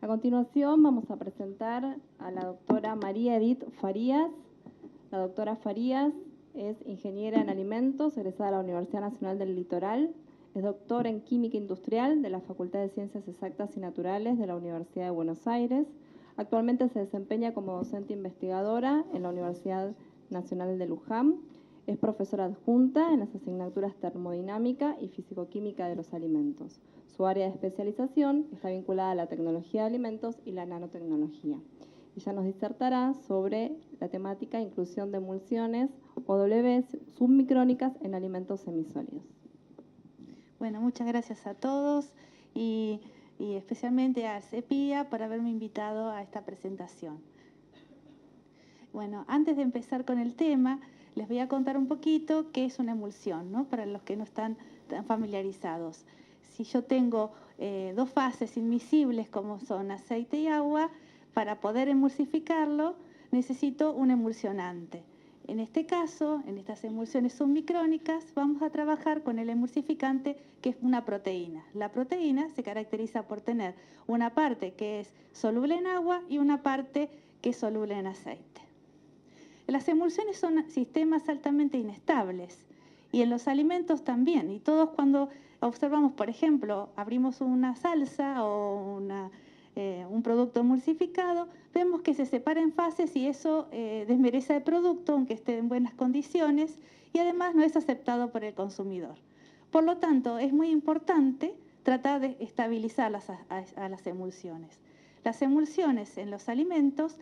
A continuación vamos a presentar a la doctora María Edith Farías. La doctora Farías es ingeniera en alimentos, egresada de la Universidad Nacional del Litoral. Es doctora en Química Industrial de la Facultad de Ciencias Exactas y Naturales de la Universidad de Buenos Aires. Actualmente se desempeña como docente investigadora en la Universidad Nacional de Luján. Es profesora adjunta en las asignaturas Termodinámica y Fisicoquímica de los Alimentos. Su área de especialización está vinculada a la tecnología de alimentos y la nanotecnología. Ella nos disertará sobre la temática inclusión de emulsiones OW submicrónicas en alimentos semisólidos. Bueno, muchas gracias a todos y especialmente a CEPIA por haberme invitado a esta presentación. Bueno, antes de empezar con el tema, les voy a contar un poquito qué es una emulsión, ¿no? Para los que no están tan familiarizados. Si yo tengo dos fases inmiscibles como son aceite y agua, para poder emulsificarlo necesito un emulsionante. En este caso, en estas emulsiones submicrónicas, vamos a trabajar con el emulsificante que es una proteína. La proteína se caracteriza por tener una parte que es soluble en agua y una parte que es soluble en aceite. Las emulsiones son sistemas altamente inestables y en los alimentos también. Y todos cuando observamos, por ejemplo, abrimos una salsa o un producto emulsificado, vemos que se separa en fases y eso desmerece el producto, aunque esté en buenas condiciones, y además no es aceptado por el consumidor. Por lo tanto, es muy importante tratar de estabilizar a las emulsiones. Las emulsiones en los alimentos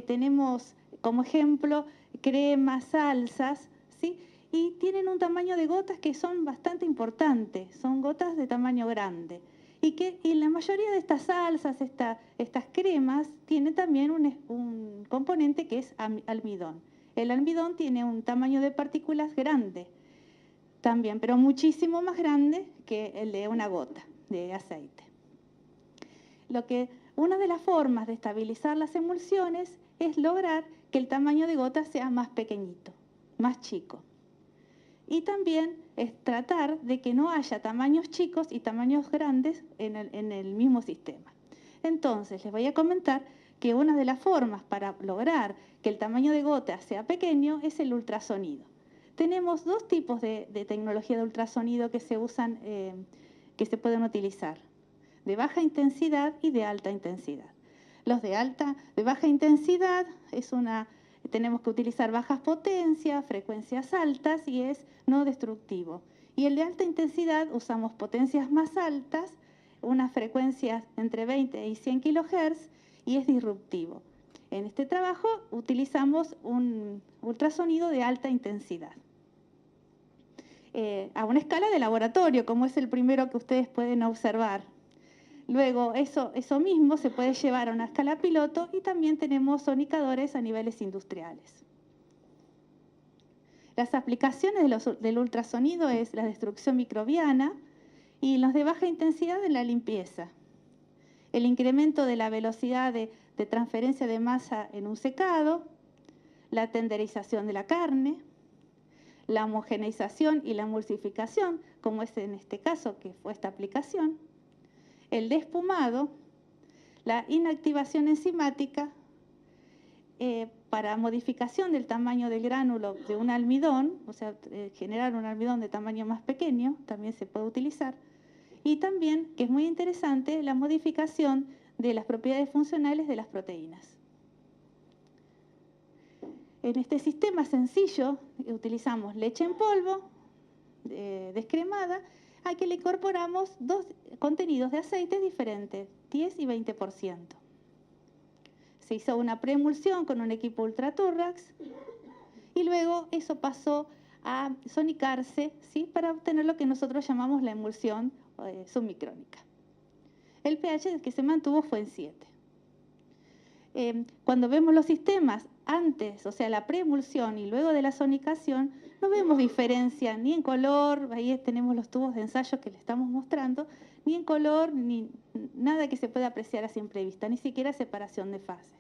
tenemos como ejemplo cremas, salsas, ¿sí? Y tienen un tamaño de gotas que son bastante importantes, son gotas de tamaño grande. Y la mayoría de estas salsas, estas cremas, tiene también un componente que es almidón. El almidón tiene un tamaño de partículas grande también, pero muchísimo más grande que el de una gota de aceite. Una de las formas de estabilizar las emulsiones es lograr que el tamaño de gota sea más pequeñito, más chico. Y también es tratar de que no haya tamaños chicos y tamaños grandes en el mismo sistema. Entonces, les voy a comentar que una de las formas para lograr que el tamaño de gota sea pequeño es el ultrasonido. Tenemos dos tipos de tecnología de ultrasonido que se usan, que se pueden utilizar, de baja intensidad y de alta intensidad. Los de baja intensidad tenemos que utilizar bajas potencias, frecuencias altas y es no destructivo. Y el de alta intensidad usamos potencias más altas, unas frecuencias entre 20 y 100 kHz y es disruptivo. En este trabajo utilizamos un ultrasonido de alta intensidad. A una escala de laboratorio, como es el primero que ustedes pueden observar. Luego, eso mismo se puede llevar a una escala piloto y también tenemos sonicadores a niveles industriales. Las aplicaciones del ultrasonido es la destrucción microbiana y los de baja intensidad en la limpieza. El incremento de la velocidad de transferencia de masa en un secado, la tenderización de la carne, la homogeneización y la emulsificación, como es en este caso que fue esta aplicación, el despumado, la inactivación enzimática para modificación del tamaño del gránulo de un almidón, o sea, generar un almidón de tamaño más pequeño, también se puede utilizar. Y también, que es muy interesante, la modificación de las propiedades funcionales de las proteínas. En este sistema sencillo utilizamos leche en polvo, descremada, a que le incorporamos dos contenidos de aceite diferentes, 10 y 20%. Se hizo una preemulsión con un equipo Ultra Turrax y luego eso pasó a sonicarse, ¿sí? Para obtener lo que nosotros llamamos la emulsión submicrónica. El pH que se mantuvo fue en 7. Cuando vemos los sistemas antes, o sea, la preemulsión y luego de la sonicación, no vemos diferencia ni en color, ahí tenemos los tubos de ensayo que le estamos mostrando, ni en color, ni nada que se pueda apreciar a simple vista, ni siquiera separación de fases.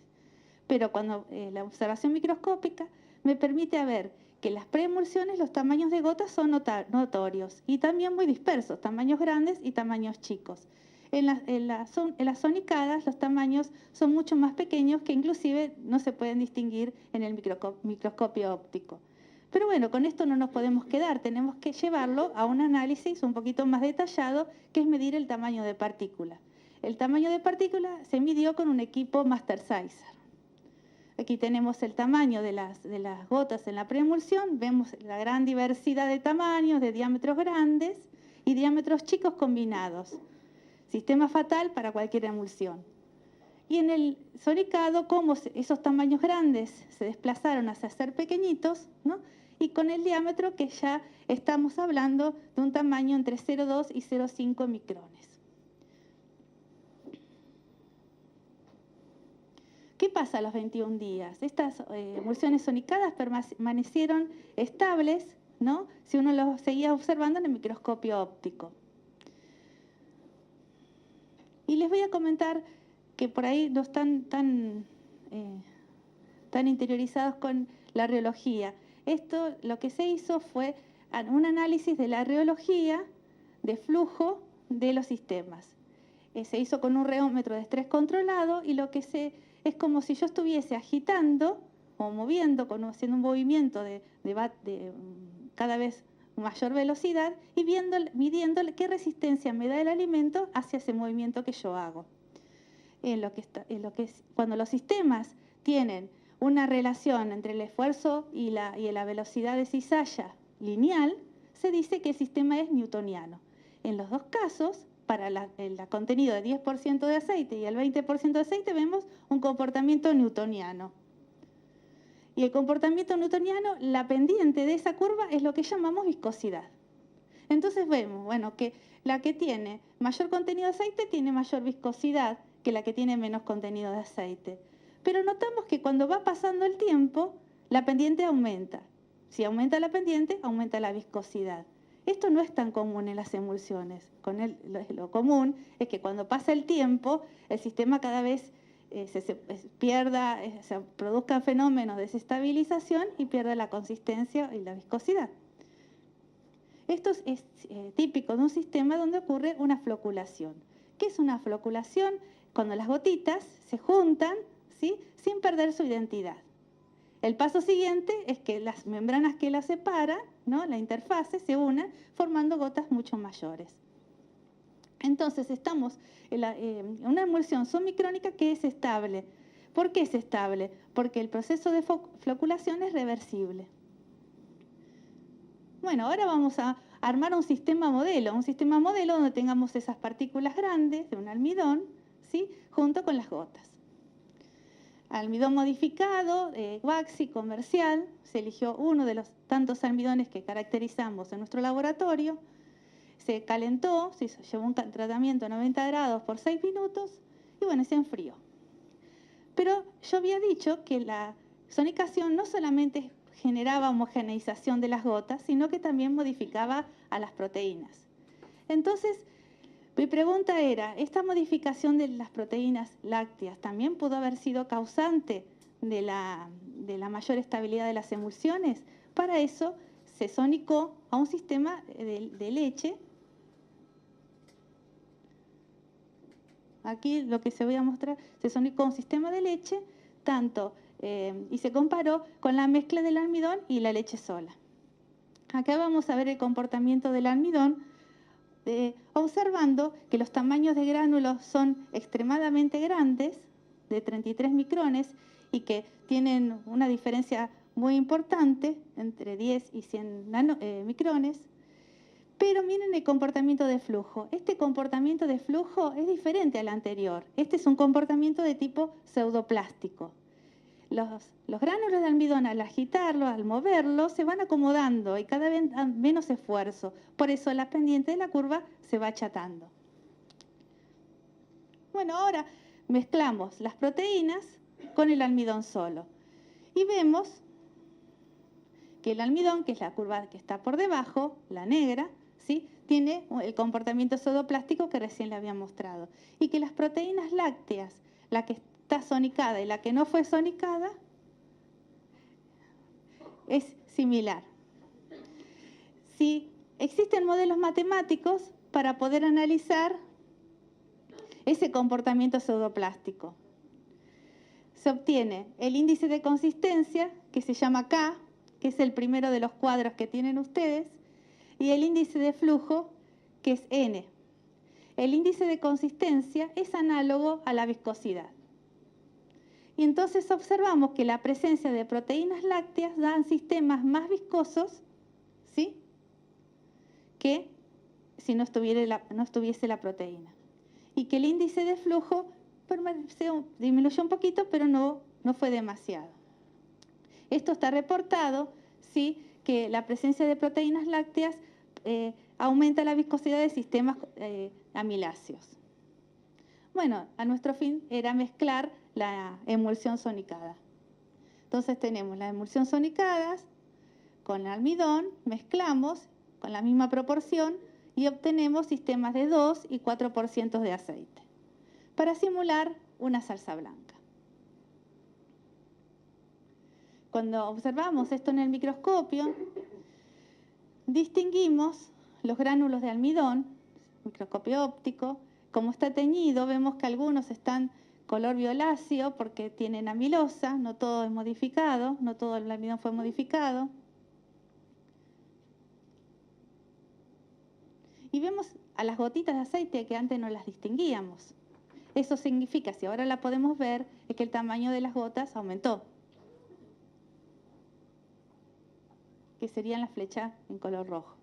Pero cuando la observación microscópica me permite ver que las preemulsiones, los tamaños de gotas son notorios y también muy dispersos, tamaños grandes y tamaños chicos. En las sonicadas los tamaños son mucho más pequeños, que inclusive no se pueden distinguir en el microscopio óptico. Pero bueno, con esto no nos podemos quedar, tenemos que llevarlo a un análisis un poquito más detallado, que es medir el tamaño de partícula. El tamaño de partícula se midió con un equipo Master Sizer. Aquí tenemos el tamaño de las gotas en la preemulsión, vemos la gran diversidad de tamaños, de diámetros grandes y diámetros chicos combinados. Sistema fatal para cualquier emulsión. Y en el sonicado, cómo esos tamaños grandes se desplazaron hacia ser pequeñitos, ¿no? Y con el diámetro que ya estamos hablando de un tamaño entre 0,2 y 0,5 micrones. ¿Qué pasa a los 21 días? Estas emulsiones sonicadas permanecieron estables, ¿no? Si uno los seguía observando en el microscopio óptico. Y les voy a comentar que por ahí no están tan interiorizados con la reología. Esto, lo que se hizo fue un análisis de la reología de flujo de los sistemas. Se hizo con un reómetro de estrés controlado y lo que es como si yo estuviese agitando o moviendo, haciendo un movimiento de cada vez mayor velocidad y midiendo qué resistencia me da el alimento hacia ese movimiento que yo hago. Cuando los sistemas tienen una relación entre el esfuerzo y la velocidad de cizalla lineal, se dice que el sistema es newtoniano. En los dos casos, para el contenido de 10% de aceite y el 20% de aceite, vemos un comportamiento newtoniano. Y el comportamiento newtoniano, la pendiente de esa curva es lo que llamamos viscosidad. Entonces vemos, bueno, que la que tiene mayor contenido de aceite tiene mayor viscosidad que la que tiene menos contenido de aceite. Pero notamos que cuando va pasando el tiempo, la pendiente aumenta. Si aumenta la pendiente, aumenta la viscosidad. Esto no es tan común en las emulsiones. Lo común es que cuando pasa el tiempo, el sistema cada vez se produzcan fenómenos de desestabilización y pierda la consistencia y la viscosidad. Esto es típico de un sistema donde ocurre una floculación. ¿Qué es una floculación? Cuando las gotitas se juntan, ¿sí?, sin perder su identidad. El paso siguiente es que las membranas que las separan, ¿no?, la interfase, se unan formando gotas mucho mayores. Entonces estamos en una emulsión submicrónica que es estable. ¿Por qué es estable? Porque el proceso de floculación es reversible. Bueno, ahora vamos a armar un sistema modelo donde tengamos esas partículas grandes de un almidón, ¿sí?, junto con las gotas. Almidón modificado, waxy, comercial, se eligió uno de los tantos almidones que caracterizamos en nuestro laboratorio, se calentó, se llevó un tratamiento a 90 grados por 6 minutos y bueno, se enfrió. Pero yo había dicho que la sonicación no solamente generaba homogeneización de las gotas, sino que también modificaba a las proteínas. Entonces, mi pregunta era, ¿esta modificación de las proteínas lácteas también pudo haber sido causante de la mayor estabilidad de las emulsiones? Para eso se sonicó a un sistema de leche. Aquí lo que se voy a mostrar, se sonicó a un sistema de leche, y se comparó con la mezcla del almidón y la leche sola. Acá vamos a ver el comportamiento del almidón, observando que los tamaños de gránulos son extremadamente grandes, de 33 micrones, y que tienen una diferencia muy importante, entre 10 y 100 micrones. Pero miren el comportamiento de flujo. Este comportamiento de flujo es diferente al anterior. Este es un comportamiento de tipo pseudoplástico. Los gránulos de almidón, al agitarlo, al moverlo, se van acomodando y cada vez dan menos esfuerzo. Por eso la pendiente de la curva se va achatando. Bueno, ahora mezclamos las proteínas con el almidón solo. Y vemos que el almidón, que es la curva que está por debajo, la negra, ¿sí?, tiene el comportamiento pseudoplástico que recién le había mostrado. Y que las proteínas lácteas, la que está sonicada y la que no fue sonicada, es similar. Sí, existen modelos matemáticos para poder analizar ese comportamiento pseudoplástico. Se obtiene el índice de consistencia, que se llama K, que es el primero de los cuadros que tienen ustedes, y el índice de flujo, que es N. El índice de consistencia es análogo a la viscosidad. Y entonces observamos que la presencia de proteínas lácteas dan sistemas más viscosos, ¿sí?, que si no estuviese la proteína. Y que el índice de flujo disminuyó un poquito, pero no fue demasiado. Esto está reportado, ¿sí?, que la presencia de proteínas lácteas aumenta la viscosidad de sistemas amiláceos. Bueno, a nuestro fin era mezclar la emulsión sonicada. Entonces tenemos la emulsión sonicada con el almidón, mezclamos con la misma proporción y obtenemos sistemas de 2 y 4% de aceite para simular una salsa blanca. Cuando observamos esto en el microscopio, distinguimos los gránulos de almidón, microscopio óptico. Como está teñido, vemos que algunos están color violáceo porque tienen amilosa, no todo es modificado, no todo el almidón fue modificado. Y vemos a las gotitas de aceite que antes no las distinguíamos. Eso significa, si ahora la podemos ver, es que el tamaño de las gotas aumentó, que serían las flechas en color rojo.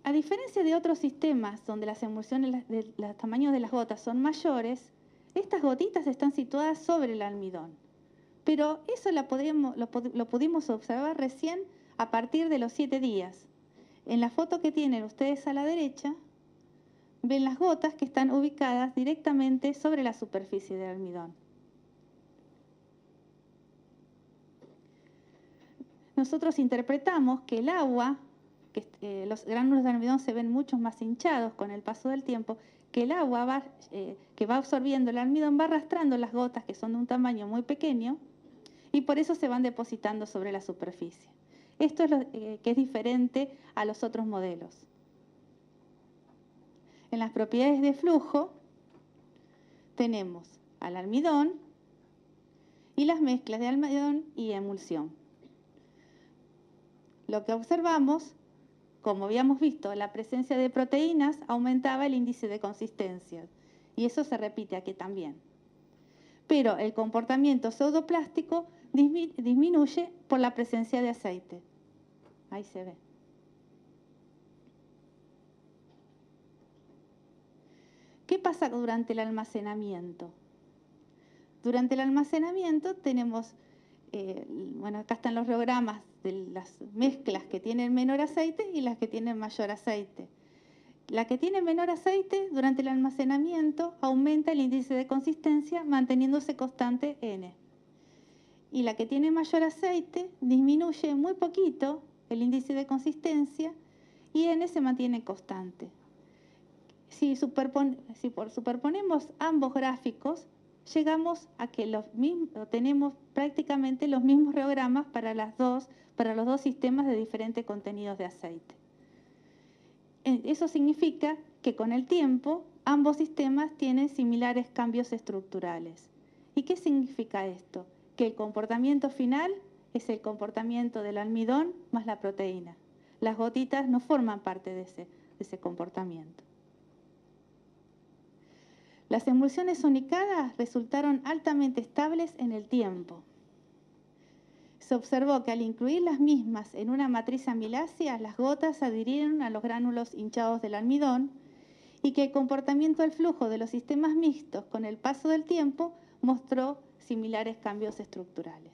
A diferencia de otros sistemas donde las emulsiones, los tamaños de las gotas son mayores, estas gotitas están situadas sobre el almidón. Pero eso lo pudimos observar recién a partir de los 7 días. En la foto que tienen ustedes a la derecha, ven las gotas que están ubicadas directamente sobre la superficie del almidón. Nosotros interpretamos que el agua, los gránulos de almidón se ven mucho más hinchados con el paso del tiempo, que el agua que va absorbiendo el almidón va arrastrando las gotas que son de un tamaño muy pequeño y por eso se van depositando sobre la superficie. Esto es lo que es diferente a los otros modelos. En las propiedades de flujo tenemos al almidón y las mezclas de almidón y emulsión. Lo que observamos, como habíamos visto, la presencia de proteínas aumentaba el índice de consistencia y eso se repite aquí también. Pero el comportamiento pseudoplástico disminuye por la presencia de aceite. Ahí se ve. ¿Qué pasa durante el almacenamiento? Durante el almacenamiento tenemos, bueno, acá están los reogramas de las mezclas que tienen menor aceite y las que tienen mayor aceite. La que tiene menor aceite durante el almacenamiento aumenta el índice de consistencia manteniéndose constante N. Y la que tiene mayor aceite disminuye muy poquito el índice de consistencia y N se mantiene constante. Si superponemos ambos gráficos, llegamos a que tenemos prácticamente los mismos reogramas para los dos sistemas de diferentes contenidos de aceite. Eso significa que con el tiempo ambos sistemas tienen similares cambios estructurales. ¿Y qué significa esto? Que el comportamiento final es el comportamiento del almidón más la proteína. Las gotitas no forman parte de ese comportamiento. Las emulsiones sonicadas resultaron altamente estables en el tiempo. Se observó que al incluir las mismas en una matriz amilácea, las gotas adhirieron a los gránulos hinchados del almidón y que el comportamiento del flujo de los sistemas mixtos con el paso del tiempo mostró similares cambios estructurales.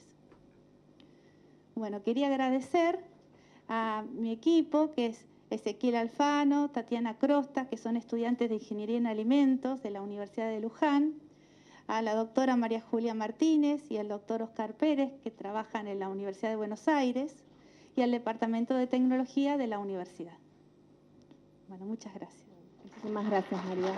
Bueno, quería agradecer a mi equipo, que es Ezequiel Alfano, Tatiana Crosta, que son estudiantes de Ingeniería en Alimentos de la Universidad de Luján, a la doctora María Julia Martínez y al doctor Oscar Pérez, que trabajan en la Universidad de Buenos Aires, y al Departamento de Tecnología de la universidad. Bueno, muchas gracias. Muchísimas gracias, María.